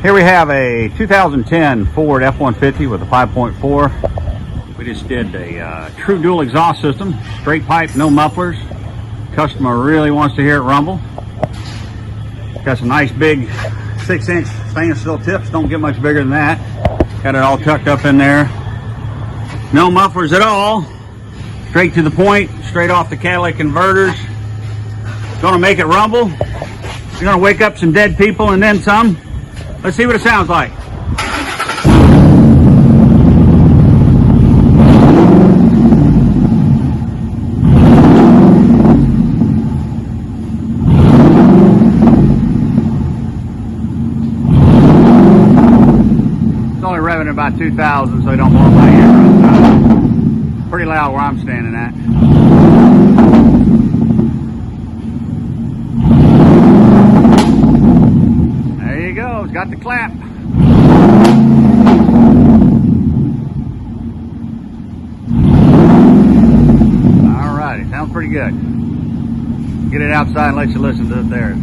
Here we have a 2010 Ford F150 with a 5.4. We just did a true dual exhaust system, straight pipe, no mufflers. Customer really wants to hear it rumble. Got some nice big 6-inch stainless steel tips, don't get much bigger than that. Got it all tucked up in there. No mufflers at all. Straight to the point, straight off the catalytic converters. Gonna make it rumble. You're gonna wake up some dead people and then some. Let's see what it sounds like. It's only revving at about 2,000, so you don't blow my ear. Pretty loud where I'm standing at. It's got the clap. Alrighty, sounds pretty good. Get it outside and let you listen to it there.